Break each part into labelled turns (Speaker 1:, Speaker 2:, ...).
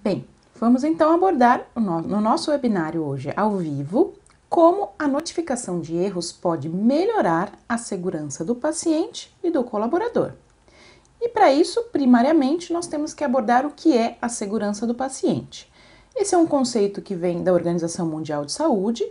Speaker 1: Bem, vamos então abordar no nosso webinário hoje ao vivo como a notificação de erros pode melhorar a segurança do paciente e do colaborador. E para isso, primariamente, nós temos que abordar o que é a segurança do paciente. Esse é um conceito que vem da Organização Mundial de Saúde,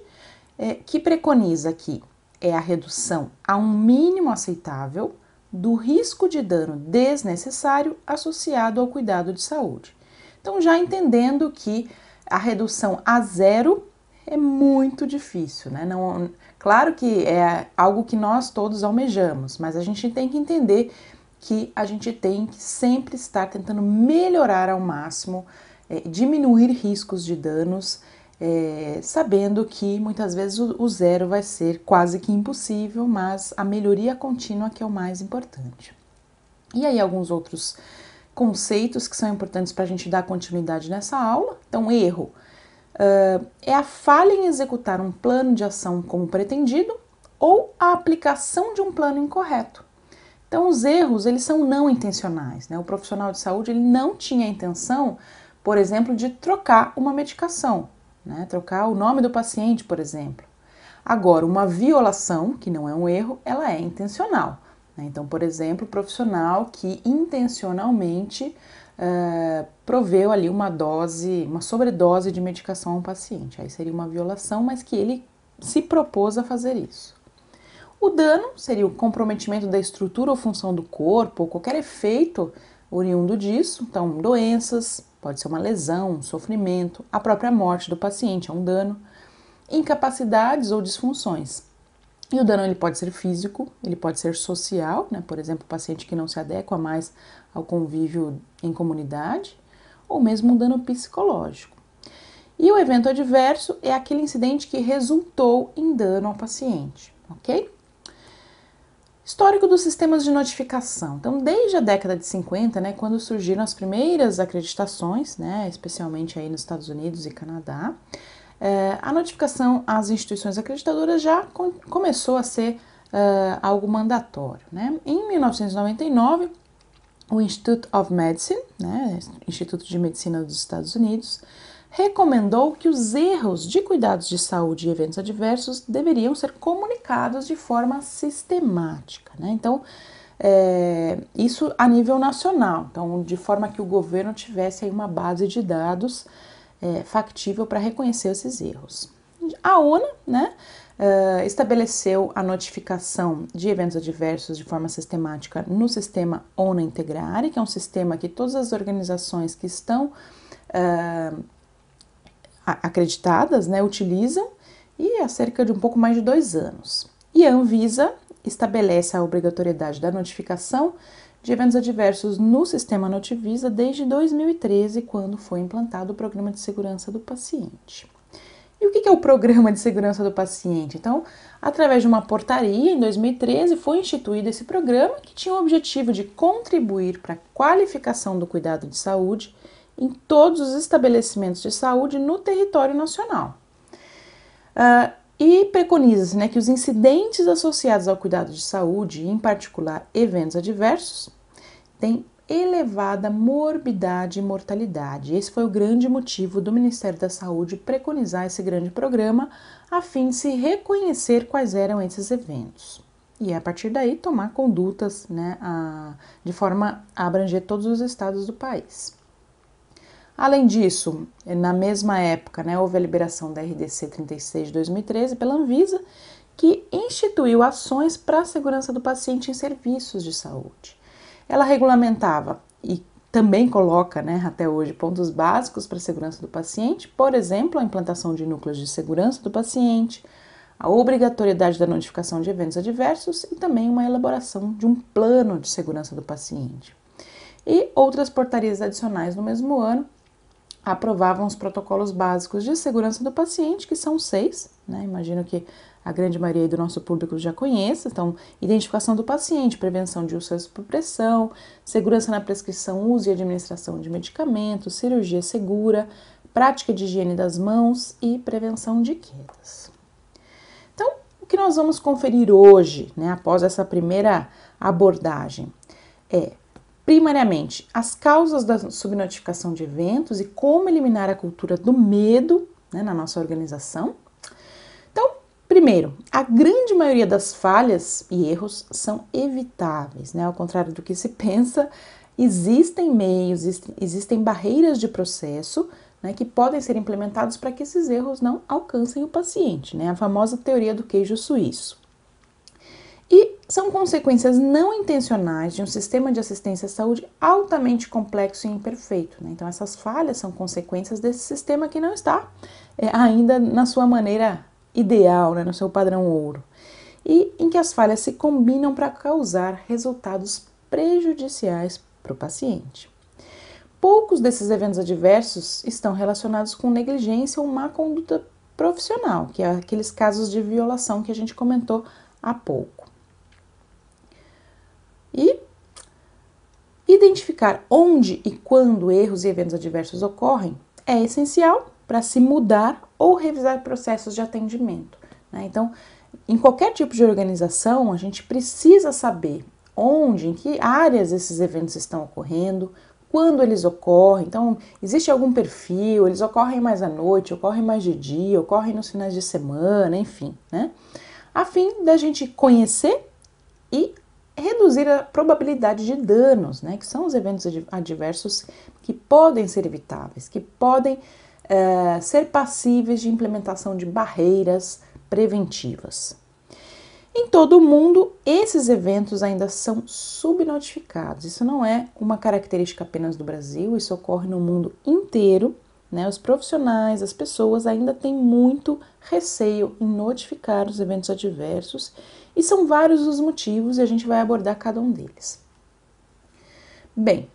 Speaker 1: que preconiza que é a redução a um mínimo aceitável do risco de dano desnecessário associado ao cuidado de saúde. Então, já entendendo que a redução a zero é muito difícil, né? Não, claro que é algo que nós todos almejamos, mas a gente tem que entender que a gente tem que sempre estar tentando melhorar ao máximo, diminuir riscos de danos, sabendo que muitas vezes o zero vai ser quase que impossível, mas a melhoria contínua que é o mais importante. E aí alguns outros conceitos que são importantes para a gente dar continuidade nessa aula. Então, erro é a falha em executar um plano de ação como pretendido ou a aplicação de um plano incorreto. Então, os erros, eles são não intencionais, né? O profissional de saúde, ele não tinha a intenção, por exemplo, de trocar uma medicação, né? Trocar o nome do paciente, por exemplo. Agora, uma violação, que não é um erro, ela é intencional. Então, por exemplo, o profissional que intencionalmente proveu ali uma sobredose de medicação a um paciente. Aí seria uma violação, mas que ele se propôs a fazer isso. O dano seria o comprometimento da estrutura ou função do corpo, ou qualquer efeito oriundo disso. Então, doenças, pode ser uma lesão, um sofrimento, a própria morte do paciente é um dano. Incapacidades ou disfunções. E o dano ele pode ser físico, ele pode ser social, né? Por exemplo, o paciente que não se adequa mais ao convívio em comunidade, ou mesmo um dano psicológico. E o evento adverso é aquele incidente que resultou em dano ao paciente, ok? Histórico dos sistemas de notificação. Então, desde a década de 50, né, quando surgiram as primeiras acreditações, né, especialmente aí nos Estados Unidos e Canadá, a notificação às instituições acreditadoras já começou a ser algo mandatório, né? Em 1999, o Institute of Medicine, né, Instituto de Medicina dos Estados Unidos, recomendou que os erros de cuidados de saúde e eventos adversos deveriam ser comunicados de forma sistemática, né? Então, isso a nível nacional, então, de forma que o governo tivesse aí uma base de dados factível para reconhecer esses erros. A ONU, né, estabeleceu a notificação de eventos adversos de forma sistemática no sistema ONU Integrare, que é um sistema que todas as organizações que estão acreditadas, né, utilizam, e há cerca de um pouco mais de 2 anos. E a Anvisa estabelece a obrigatoriedade da notificação de eventos adversos no sistema Notivisa desde 2013, quando foi implantado o Programa de Segurança do Paciente. E o que é o Programa de Segurança do Paciente? Então, através de uma portaria, em 2013, foi instituído esse programa que tinha o objetivo de contribuir para a qualificação do cuidado de saúde em todos os estabelecimentos de saúde no território nacional. E preconiza-se, né, que os incidentes associados ao cuidado de saúde, em particular eventos adversos, têm elevada morbidade e mortalidade. Esse foi o grande motivo do Ministério da Saúde preconizar esse grande programa, a fim de se reconhecer quais eram esses eventos. E a partir daí tomar condutas, né, de forma a abranger todos os estados do país. Além disso, na mesma época, né, houve a liberação da RDC 36 de 2013 pela Anvisa, que instituiu ações para a segurança do paciente em serviços de saúde. Ela regulamentava e também coloca, né, até hoje, pontos básicos para a segurança do paciente, por exemplo, a implantação de núcleos de segurança do paciente, a obrigatoriedade da notificação de eventos adversos e também uma elaboração de um plano de segurança do paciente. E outras portarias adicionais no mesmo ano aprovavam os protocolos básicos de segurança do paciente, que são 6, né? Imagino que a grande maioria do nosso público já conheça. Então, identificação do paciente, prevenção de ulceras por pressão, segurança na prescrição, uso e administração de medicamentos, cirurgia segura, prática de higiene das mãos e prevenção de quedas. Então, o que nós vamos conferir hoje, né, após essa primeira abordagem, é primariamente, as causas da subnotificação de eventos e como eliminar a cultura do medo, né, na nossa organização. Então, primeiro, a grande maioria das falhas e erros são evitáveis, né? Ao contrário do que se pensa, existem meios, existem barreiras de processo, né, que podem ser implementados para que esses erros não alcancem o paciente, né? A famosa teoria do queijo suíço. E são consequências não intencionais de um sistema de assistência à saúde altamente complexo e imperfeito, né? Então, essas falhas são consequências desse sistema que não está ainda na sua maneira ideal, né, no seu padrão ouro, e em que as falhas se combinam para causar resultados prejudiciais para o paciente. Poucos desses eventos adversos estão relacionados com negligência ou má conduta profissional, que é aqueles casos de violação que a gente comentou há pouco. E identificar onde e quando erros e eventos adversos ocorrem é essencial para se mudar ou revisar processos de atendimento, né? Então, em qualquer tipo de organização, a gente precisa saber onde, em que áreas esses eventos estão ocorrendo, quando eles ocorrem. Então, existe algum perfil, eles ocorrem mais à noite, ocorrem mais de dia, ocorrem nos finais de semana, enfim, né? A fim da gente conhecer e reduzir a probabilidade de danos, né? Que são os eventos adversos que podem ser evitáveis, que podem ser passíveis de implementação de barreiras preventivas. Em todo o mundo, esses eventos ainda são subnotificados. Isso não é uma característica apenas do Brasil, isso ocorre no mundo inteiro, né? Os profissionais, as pessoas ainda têm muito receio em notificar os eventos adversos e são vários os motivos e a gente vai abordar cada um deles. Bem,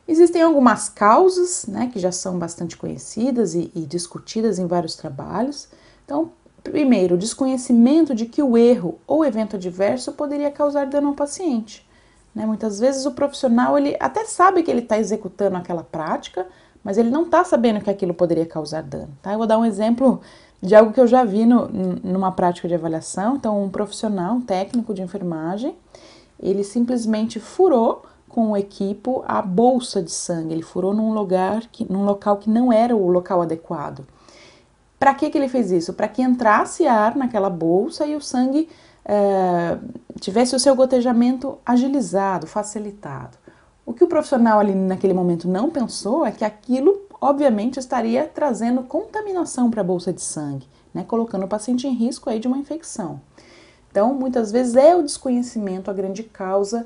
Speaker 1: existem algumas causas, né, que já são bastante conhecidas e discutidas em vários trabalhos. Então, primeiro, o desconhecimento de que o erro ou evento adverso poderia causar dano ao paciente, né? Muitas vezes o profissional ele até sabe que ele está executando aquela prática, mas ele não está sabendo que aquilo poderia causar dano, tá? Eu vou dar um exemplo de algo que eu já vi numa prática de avaliação. Então, um profissional, um técnico de enfermagem, ele simplesmente furou com o equipo a bolsa de sangue. Ele furou num local que não era o local adequado. Para que ele fez isso? Para que entrasse ar naquela bolsa e o sangue tivesse o seu gotejamento agilizado, facilitado. O que o profissional ali naquele momento não pensou é que aquilo, obviamente, estaria trazendo contaminação para a bolsa de sangue, né, colocando o paciente em risco aí de uma infecção. Então, muitas vezes é o desconhecimento a grande causa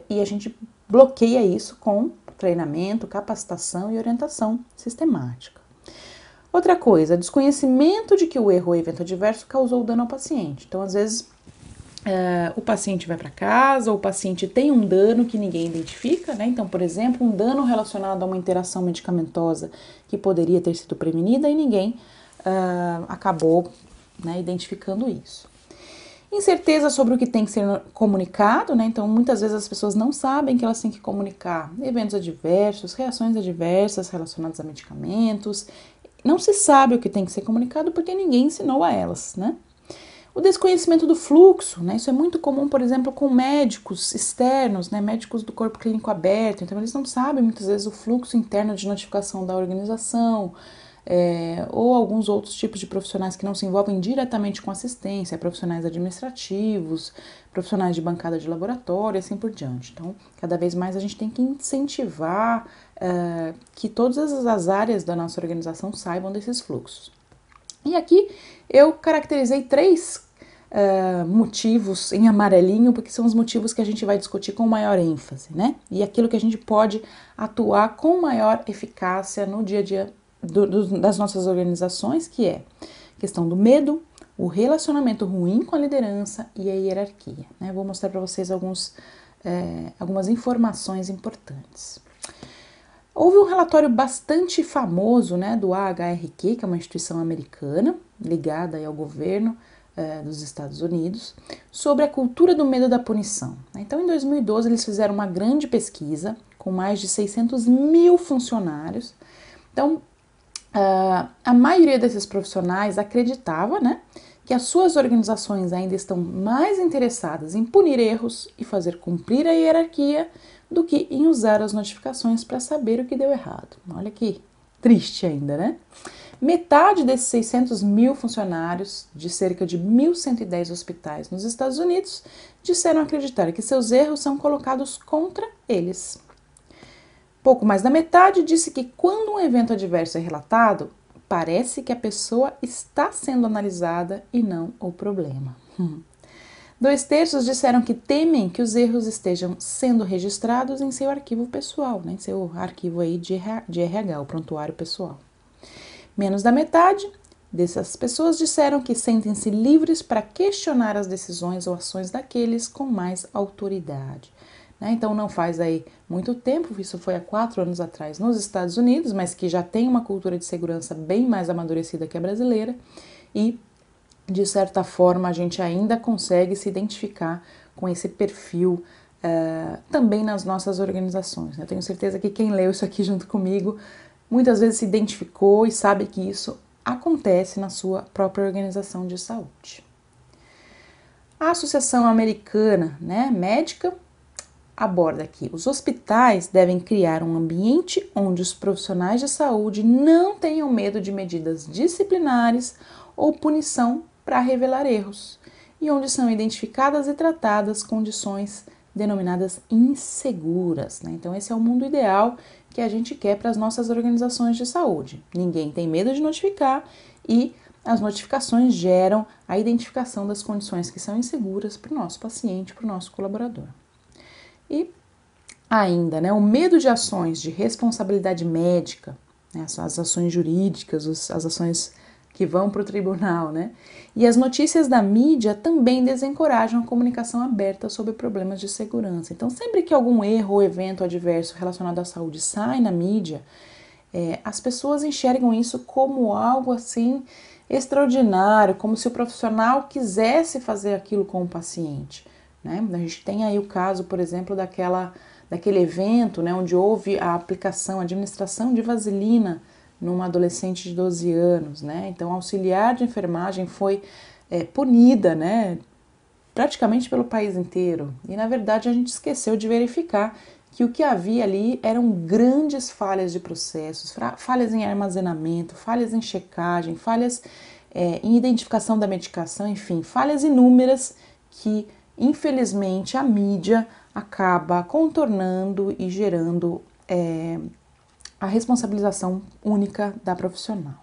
Speaker 1: e a gente bloqueia isso com treinamento, capacitação e orientação sistemática. Outra coisa, desconhecimento de que o erro ou evento adverso causou dano ao paciente. Então, às vezes, o paciente vai para casa, ou o paciente tem um dano que ninguém identifica, né? Então, por exemplo, um dano relacionado a uma interação medicamentosa que poderia ter sido prevenida e ninguém acabou, né, identificando isso. Incerteza sobre o que tem que ser comunicado, né? Então, muitas vezes as pessoas não sabem que elas têm que comunicar eventos adversos, reações adversas relacionadas a medicamentos. Não se sabe o que tem que ser comunicado porque ninguém ensinou a elas, né? O desconhecimento do fluxo, né? Isso é muito comum, por exemplo, com médicos externos, né? Médicos do corpo clínico aberto. Então, eles não sabem muitas vezes o fluxo interno de notificação da organização, ou alguns outros tipos de profissionais que não se envolvem diretamente com assistência, profissionais administrativos, profissionais de bancada de laboratório, assim por diante. Então, cada vez mais a gente tem que incentivar que todas as áreas da nossa organização saibam desses fluxos. E aqui eu caracterizei 3 motivos em amarelinho, porque são os motivos que a gente vai discutir com maior ênfase, né? E aquilo que a gente pode atuar com maior eficácia no dia a dia das nossas organizações, que é a questão do medo, o relacionamento ruim com a liderança e a hierarquia, né? Vou mostrar para vocês algumas informações importantes. Houve um relatório bastante famoso, né, do AHRQ, que é uma instituição americana ligada aí ao governo dos Estados Unidos, sobre a cultura do medo da punição. Então, em 2012, eles fizeram uma grande pesquisa com mais de 600 mil funcionários. Então, a maioria desses profissionais acreditava, né, que as suas organizações ainda estão mais interessadas em punir erros e fazer cumprir a hierarquia do que em usar as notificações para saber o que deu errado. Olha que triste ainda, né? Metade desses 600 mil funcionários de cerca de 1.110 hospitais nos Estados Unidos disseram acreditar que seus erros são colocados contra eles. Pouco mais da metade disse que quando um evento adverso é relatado, parece que a pessoa está sendo analisada e não o problema. 2/3 disseram que temem que os erros estejam sendo registrados em seu arquivo pessoal, né, em seu arquivo aí de RH, o prontuário pessoal. Menos da metade dessas pessoas disseram que sentem-se livres para questionar as decisões ou ações daqueles com mais autoridade. Então não faz aí muito tempo, isso foi há 4 anos atrás nos Estados Unidos, mas que já tem uma cultura de segurança bem mais amadurecida que a brasileira e, de certa forma, a gente ainda consegue se identificar com esse perfil também nas nossas organizações. Eu tenho certeza que quem leu isso aqui junto comigo muitas vezes se identificou e sabe que isso acontece na sua própria organização de saúde. A Associação Americana, Médica aborda aqui: os hospitais devem criar um ambiente onde os profissionais de saúde não tenham medo de medidas disciplinares ou punição para revelar erros, e onde são identificadas e tratadas condições denominadas inseguras. Então esse é o mundo ideal que a gente quer para as nossas organizações de saúde. Ninguém tem medo de notificar e as notificações geram a identificação das condições que são inseguras para o nosso paciente, para o nosso colaborador. E ainda, o medo de ações de responsabilidade médica, as ações jurídicas, as ações que vão para o tribunal, e as notícias da mídia também desencorajam a comunicação aberta sobre problemas de segurança. Então, sempre que algum erro ou evento adverso relacionado à saúde sai na mídia, as pessoas enxergam isso como algo assim extraordinário, como se o profissional quisesse fazer aquilo com o paciente. A gente tem aí o caso, por exemplo, daquele evento, onde houve a administração de vaselina numa adolescente de 12 anos, Então, a auxiliar de enfermagem foi punida, praticamente pelo país inteiro. E, na verdade, a gente esqueceu de verificar que o que havia ali eram grandes falhas de processos, falhas em armazenamento, falhas em checagem, falhas em identificação da medicação, enfim, falhas inúmeras que, infelizmente, a mídia acaba contornando e gerando a responsabilização única da profissional.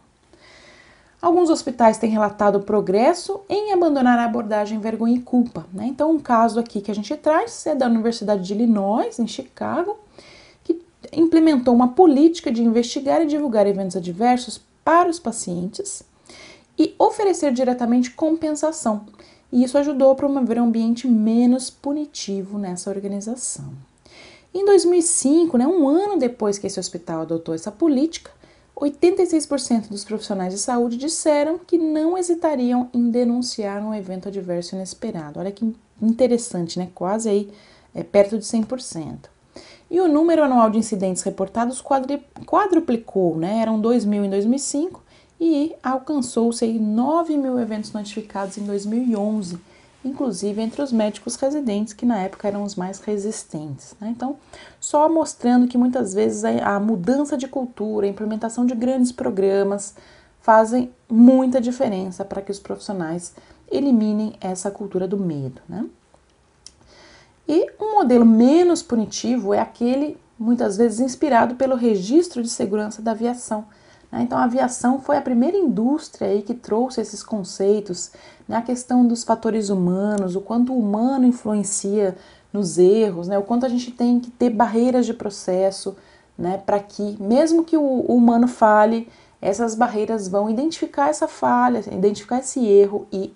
Speaker 1: Alguns hospitais têm relatado progresso em abandonar a abordagem vergonha e culpa. Então, um caso aqui que a gente traz é da Universidade de Illinois, em Chicago, que implementou uma política de investigar e divulgar eventos adversos para os pacientes e oferecer diretamente compensação. E isso ajudou a promover um ambiente menos punitivo nessa organização. Em 2005, um ano depois que esse hospital adotou essa política, 86% dos profissionais de saúde disseram que não hesitariam em denunciar um evento adverso inesperado. Olha que interessante, quase aí perto de 100%. E o número anual de incidentes reportados quadruplicou, eram 2.000 em 2005 e alcançou-se 9.000 eventos notificados em 2011, inclusive entre os médicos residentes, que na época eram os mais resistentes. Então, só mostrando que muitas vezes a mudança de cultura, a implementação de grandes programas fazem muita diferença para que os profissionais eliminem essa cultura do medo. E um modelo menos punitivo é aquele, muitas vezes, inspirado pelo Registro de Segurança da Aviação. Então, a aviação foi a primeira indústria aí que trouxe esses conceitos, a questão dos fatores humanos, o quanto o humano influencia nos erros, o quanto a gente tem que ter barreiras de processo, para que, mesmo que o humano falhe, essas barreiras vão identificar essa falha, identificar esse erro e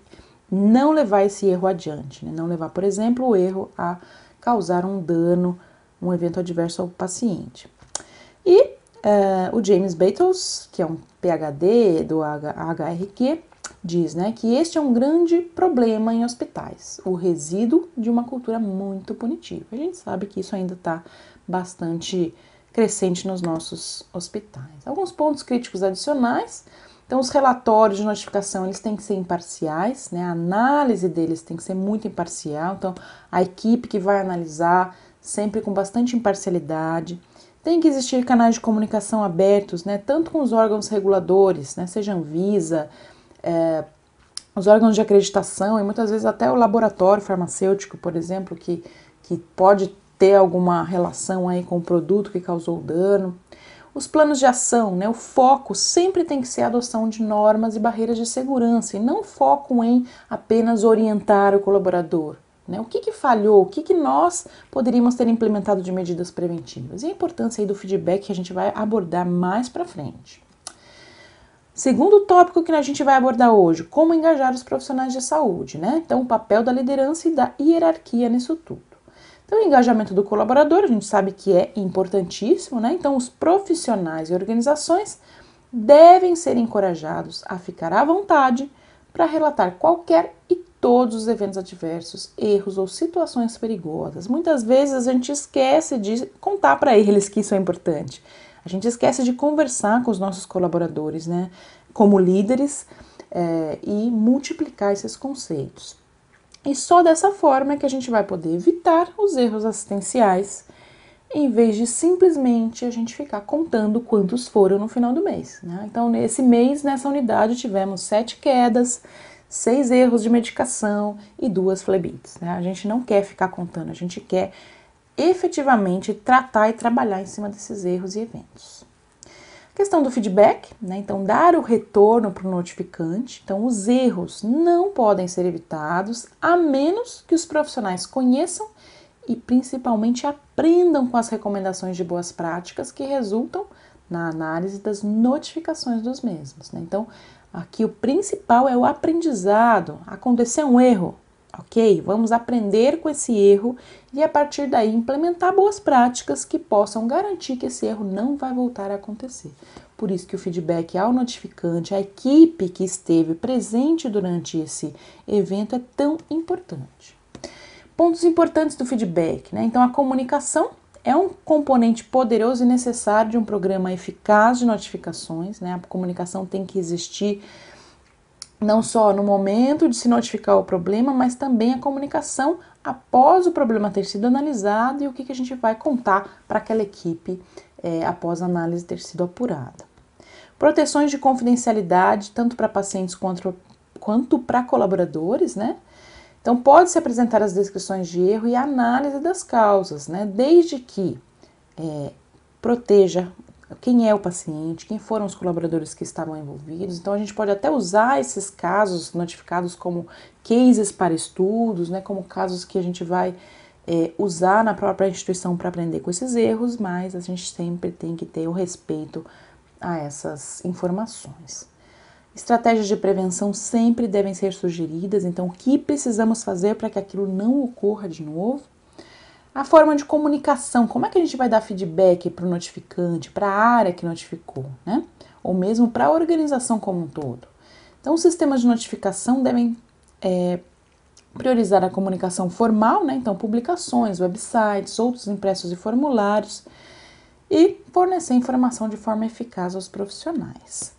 Speaker 1: não levar esse erro adiante, não levar, por exemplo, o erro a causar um dano, um evento adverso ao paciente. E o James Battles, que é um PhD do HRQ, diz que este é um grande problema em hospitais, o resíduo de uma cultura muito punitiva. A gente sabe que isso ainda está bastante crescente nos nossos hospitais. Alguns pontos críticos adicionais. Então, os relatórios de notificação, eles têm que ser imparciais, a análise deles tem que ser muito imparcial. Então, a equipe que vai analisar sempre com bastante imparcialidade. Tem que existir canais de comunicação abertos, né, tanto com os órgãos reguladores, né, seja Anvisa, os órgãos de acreditação e muitas vezes até o laboratório farmacêutico, por exemplo, que pode ter alguma relação aí com o produto que causou dano. Os planos de ação, né, o foco sempre tem que ser a adoção de normas e barreiras de segurança e não foco em apenas orientar o colaborador. Né? O que falhou? O que nós poderíamos ter implementado de medidas preventivas? E a importância aí do feedback que a gente vai abordar mais para frente. Segundo tópico que a gente vai abordar hoje, como engajar os profissionais de saúde, né? Então, o papel da liderança e da hierarquia nisso tudo. Então, o engajamento do colaborador, a gente sabe que é importantíssimo, né? Então, os profissionais e organizações devem ser encorajados a ficar à vontade para relatar qualquer e todos os eventos adversos, erros ou situações perigosas. Muitas vezes a gente esquece de contar para eles que isso é importante. A gente esquece de conversar com os nossos colaboradores, né? Como líderes e multiplicar esses conceitos. E só dessa forma é que a gente vai poder evitar os erros assistenciais, em vez de simplesmente a gente ficar contando quantos foram no final do mês, né? Então, nesse mês, nessa unidade, tivemos 7 quedas, 6 erros de medicação e 2 flebites, né? A gente não quer ficar contando, a gente quer efetivamente tratar e trabalhar em cima desses erros e eventos. A questão do feedback, né? Então, dar o retorno para o notificante. Então, os erros não podem ser evitados, a menos que os profissionais conheçam e principalmente aprendam com as recomendações de boas práticas que resultam na análise das notificações dos mesmos, né? Então, aqui o principal é o aprendizado. Aconteceu um erro, ok? Vamos aprender com esse erro e a partir daí implementar boas práticas que possam garantir que esse erro não vai voltar a acontecer. Por isso que o feedback ao notificante, à equipe que esteve presente durante esse evento é tão importante. Pontos importantes do feedback, né? Então, a comunicação é um componente poderoso e necessário de um programa eficaz de notificações, né? A comunicação tem que existir não só no momento de se notificar o problema, mas também a comunicação após o problema ter sido analisado e o que a gente vai contar para aquela equipe após a análise ter sido apurada. Proteções de confidencialidade, tanto para pacientes quanto para colaboradores, né? Então, pode-se apresentar as descrições de erro e a análise das causas, né? Desde que proteja quem é o paciente, quem foram os colaboradores que estavam envolvidos. Então, a gente pode até usar esses casos notificados como cases para estudos, né? Como casos que a gente vai usar na própria instituição para aprender com esses erros, mas a gente sempre tem que ter o respeito a essas informações. Estratégias de prevenção sempre devem ser sugeridas, então o que precisamos fazer para que aquilo não ocorra de novo? A forma de comunicação, como é que a gente vai dar feedback para o notificante, para a área que notificou, né? Ou mesmo para a organização como um todo. Então, os sistemas de notificação devem priorizar a comunicação formal, né? Então, publicações, websites, outros impressos e formulários, e fornecer informação de forma eficaz aos profissionais.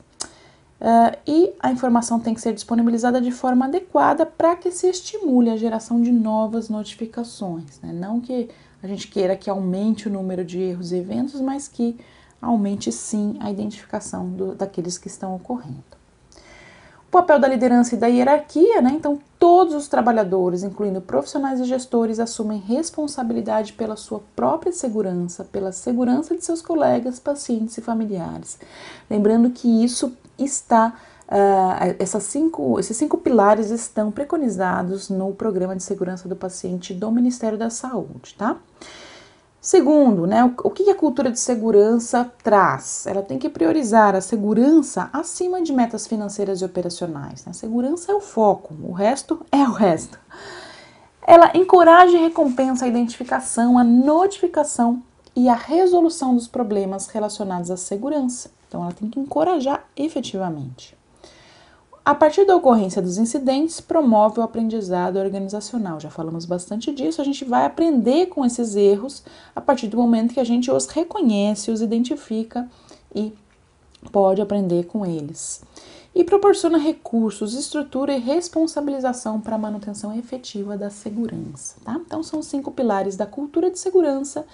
Speaker 1: E a informação tem que ser disponibilizada de forma adequada para que se estimule a geração de novas notificações, né? Não que a gente queira que aumente o número de erros e eventos, mas que aumente sim a identificação daqueles que estão ocorrendo. O papel da liderança e da hierarquia, né? Então, todos os trabalhadores, incluindo profissionais e gestores, assumem responsabilidade pela sua própria segurança, pela segurança de seus colegas, pacientes e familiares. Lembrando que isso está, esses 5 pilares estão preconizados no Programa de Segurança do Paciente do Ministério da Saúde, tá? Segundo, né, o que a cultura de segurança traz? Ela tem que priorizar a segurança acima de metas financeiras e operacionais, né? Segurança é o foco, o resto é o resto. Ela encoraja e recompensa a identificação, a notificação e a resolução dos problemas relacionados à segurança. Então, ela tem que encorajar efetivamente. A partir da ocorrência dos incidentes, promove o aprendizado organizacional. Já falamos bastante disso, a gente vai aprender com esses erros a partir do momento que a gente os reconhece, os identifica e pode aprender com eles. e proporciona recursos, estrutura e responsabilização para a manutenção efetiva da segurança, tá? Então, são 5 pilares da cultura de segurança,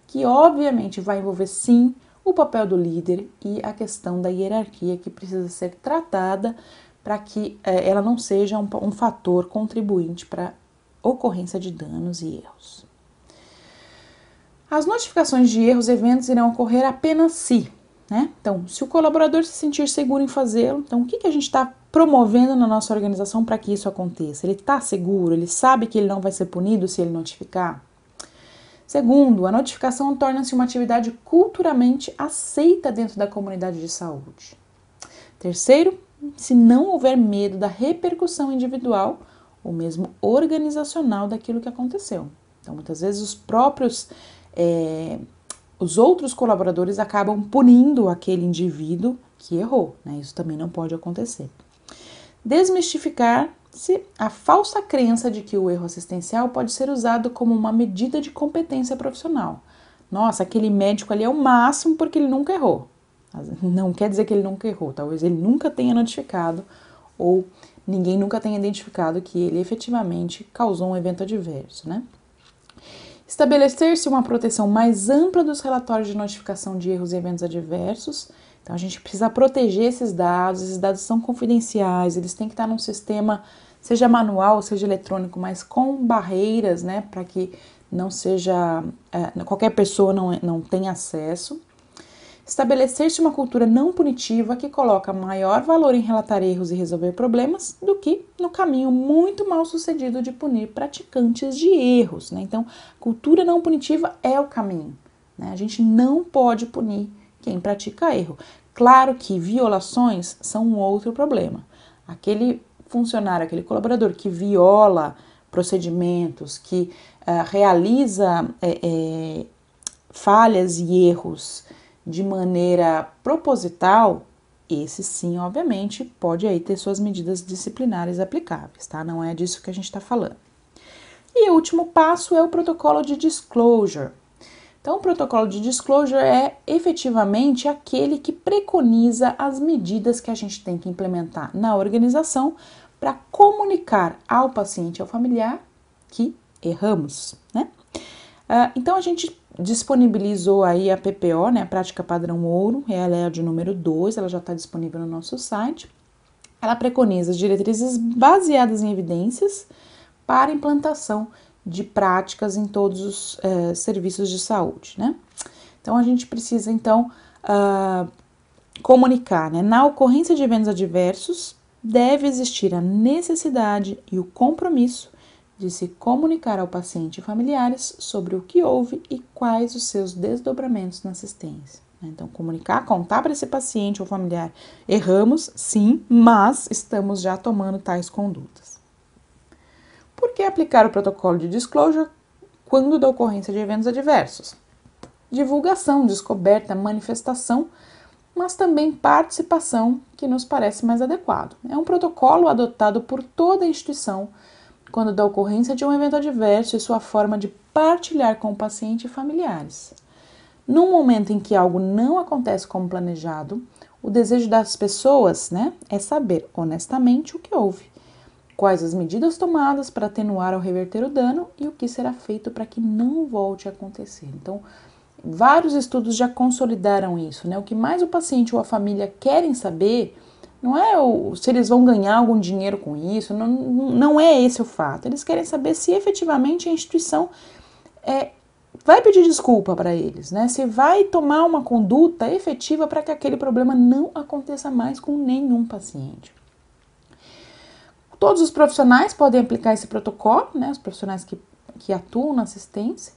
Speaker 1: que obviamente vai envolver, sim, o papel do líder e a questão da hierarquia, que precisa ser tratada para que ela não seja um fator contribuinte para a ocorrência de danos e erros. As notificações de erros e eventos irão ocorrer apenas se, né? Então, se o colaborador se sentir seguro em fazê-lo, então o que a gente está promovendo na nossa organização para que isso aconteça? Ele está seguro? Ele sabe que ele não vai ser punido se ele notificar? Segundo, a notificação torna-se uma atividade culturalmente aceita dentro da comunidade de saúde. Terceiro, se não houver medo da repercussão individual ou mesmo organizacional daquilo que aconteceu. Então, muitas vezes os outros colaboradores acabam punindo aquele indivíduo que errou, né? Isso também não pode acontecer. Desmistificar-se a falsa crença de que o erro assistencial pode ser usado como uma medida de competência profissional. Nossa, aquele médico ali é o máximo porque ele nunca errou. Não quer dizer que ele nunca errou, talvez ele nunca tenha notificado ou ninguém nunca tenha identificado que ele efetivamente causou um evento adverso, né? Estabelecer-se uma proteção mais ampla dos relatórios de notificação de erros e eventos adversos. Então, a gente precisa proteger esses dados são confidenciais, eles têm que estar num sistema, seja manual, seja eletrônico, mas com barreiras, né, para que não seja, qualquer pessoa não tenha acesso. Estabelecer-se uma cultura não punitiva que coloca maior valor em relatar erros e resolver problemas do que no caminho muito mal sucedido de punir praticantes de erros, né? Então, cultura não punitiva é o caminho, né? A gente não pode punir quem pratica erro. Claro que violações são um outro problema. Aquele funcionário, aquele colaborador que viola procedimentos, que realiza falhas e erros de maneira proposital, esse sim, obviamente, pode aí ter suas medidas disciplinares aplicáveis, tá? Não é disso que a gente está falando. E o último passo é o protocolo de disclosure. Então, o protocolo de disclosure é efetivamente aquele que preconiza as medidas que a gente tem que implementar na organização para comunicar ao paciente e ao familiar que erramos, né? Então, a gente disponibilizou aí a PPO, né, a Prática Padrão Ouro, ela é a de número 2, ela já está disponível no nosso site. Ela preconiza diretrizes baseadas em evidências para implantação de práticas em todos os serviços de saúde, né? Então, a gente precisa, então, comunicar, né? Na ocorrência de eventos adversos, deve existir a necessidade e o compromisso de se comunicar ao paciente e familiares sobre o que houve e quais os seus desdobramentos na assistência. Então, comunicar, contar para esse paciente ou familiar, erramos, sim, mas estamos já tomando tais condutas. Por que aplicar o protocolo de disclosure quando da ocorrência de eventos adversos? Divulgação, descoberta, manifestação, mas também participação, que nos parece mais adequado. É um protocolo adotado por toda a instituição quando da ocorrência de um evento adverso e sua forma de partilhar com o paciente e familiares. Num momento em que algo não acontece como planejado, o desejo das pessoas, né, é saber honestamente o que houve, quais as medidas tomadas para atenuar ou reverter o dano e o que será feito para que não volte a acontecer. Então, vários estudos já consolidaram isso, né? O que mais o paciente ou a família querem saber não é se eles vão ganhar algum dinheiro com isso, não é esse o fato. Eles querem saber se efetivamente a instituição vai pedir desculpa para eles, né? Se vai tomar uma conduta efetiva para que aquele problema não aconteça mais com nenhum paciente. Todos os profissionais podem aplicar esse protocolo, né? Os profissionais que atuam na assistência.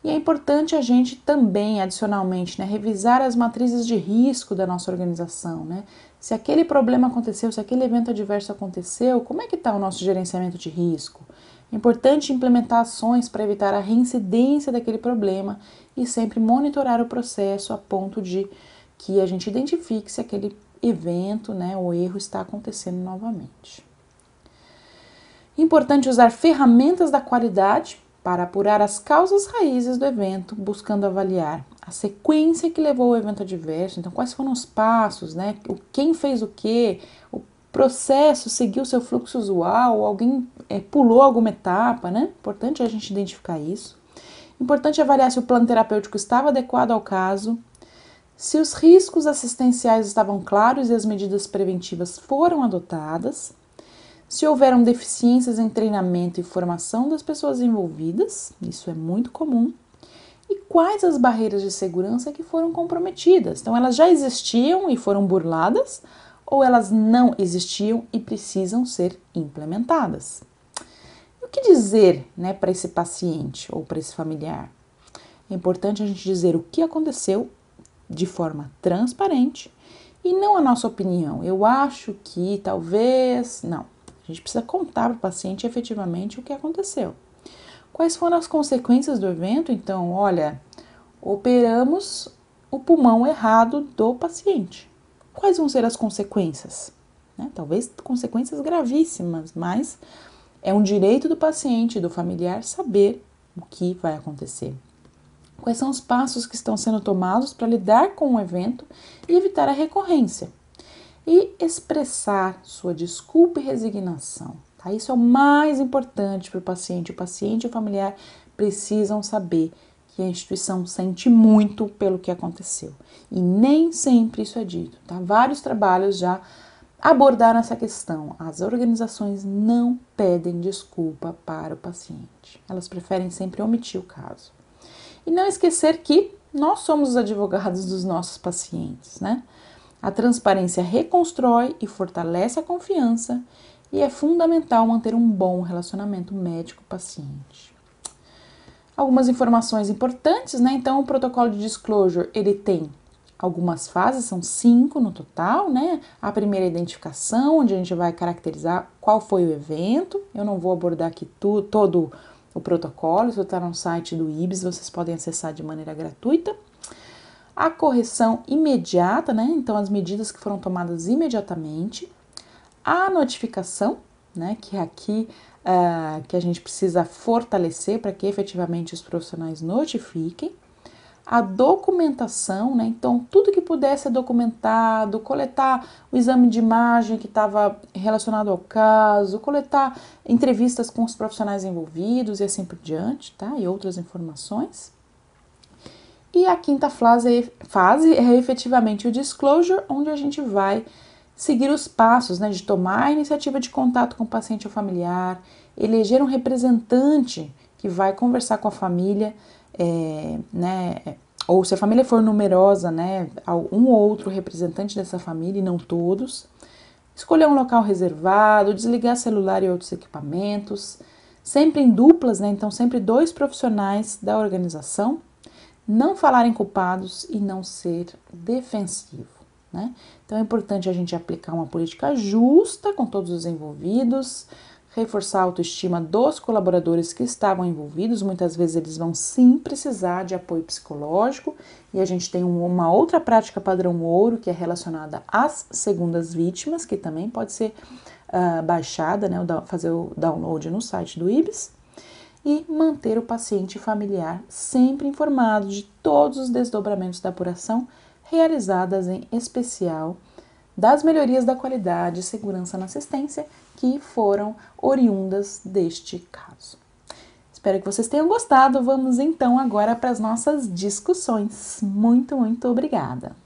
Speaker 1: E é importante a gente também, adicionalmente, né, revisar as matrizes de risco da nossa organização, né? Se aquele problema aconteceu, se aquele evento adverso aconteceu, como é que está o nosso gerenciamento de risco? É importante implementar ações para evitar a reincidência daquele problema e sempre monitorar o processo a ponto de que a gente identifique se aquele evento, né, ou erro está acontecendo novamente. Importante usar ferramentas da qualidade para apurar as causas raízes do evento, buscando avaliar a sequência que levou ao evento adverso, então quais foram os passos, né? Quem fez o quê, o processo seguiu seu fluxo usual, alguém pulou alguma etapa, né? Importante a gente identificar isso. Importante avaliar se o plano terapêutico estava adequado ao caso, se os riscos assistenciais estavam claros e as medidas preventivas foram adotadas, se houveram deficiências em treinamento e formação das pessoas envolvidas, isso é muito comum, e quais as barreiras de segurança que foram comprometidas. Então, elas já existiam e foram burladas, ou elas não existiam e precisam ser implementadas. E o que dizer, né, para esse paciente ou para esse familiar? É importante a gente dizer o que aconteceu de forma transparente e não a nossa opinião. Eu acho que talvez... Não. A gente precisa contar para o paciente efetivamente o que aconteceu. Quais foram as consequências do evento? Então, olha, operamos o pulmão errado do paciente. Quais vão ser as consequências? Né? Talvez consequências gravíssimas, mas é um direito do paciente e do familiar saber o que vai acontecer. Quais são os passos que estão sendo tomados para lidar com o evento e evitar a recorrência? E expressar sua desculpa e resignação. Tá? Isso é o mais importante para o paciente. O paciente e o familiar precisam saber que a instituição sente muito pelo que aconteceu. E nem sempre isso é dito. Tá? Vários trabalhos já abordaram essa questão. As organizações não pedem desculpa para o paciente. Elas preferem sempre omitir o caso. E não esquecer que nós somos os advogados dos nossos pacientes, né? A transparência reconstrói e fortalece a confiança e é fundamental manter um bom relacionamento médico-paciente. Algumas informações importantes, né? Então, o protocolo de disclosure, ele tem algumas fases, são 5 no total, né? A primeira é a identificação, onde a gente vai caracterizar qual foi o evento. Eu não vou abordar aqui todo o protocolo, isso está no site do IBS, vocês podem acessar de maneira gratuita. A correção imediata, né? Então, as medidas que foram tomadas imediatamente. A notificação, né? Que é aqui que a gente precisa fortalecer para que efetivamente os profissionais notifiquem. A documentação, né? Então, tudo que puder ser documentado, coletar o exame de imagem que estava relacionado ao caso, coletar entrevistas com os profissionais envolvidos e assim por diante, tá? E outras informações. E a quinta fase é efetivamente o disclosure, onde a gente vai seguir os passos, né, de tomar a iniciativa de contato com o paciente ou familiar, eleger um representante que vai conversar com a família, né, ou se a família for numerosa, né, um ou outro representante dessa família e não todos, escolher um local reservado, desligar celular e outros equipamentos, sempre em duplas, né, então sempre 2 profissionais da organização, não falar em culpados e não ser defensivo, né? Então é importante a gente aplicar uma política justa com todos os envolvidos, reforçar a autoestima dos colaboradores que estavam envolvidos, muitas vezes eles vão sim precisar de apoio psicológico, e a gente tem uma outra prática padrão ouro que é relacionada às segundas vítimas, que também pode ser baixada, né, fazer o download no site do IBS. E manter o paciente familiar sempre informado de todos os desdobramentos da apuração realizadas, em especial das melhorias da qualidade e segurança na assistência que foram oriundas deste caso. Espero que vocês tenham gostado. Vamos então agora para as nossas discussões. Muito, muito obrigada!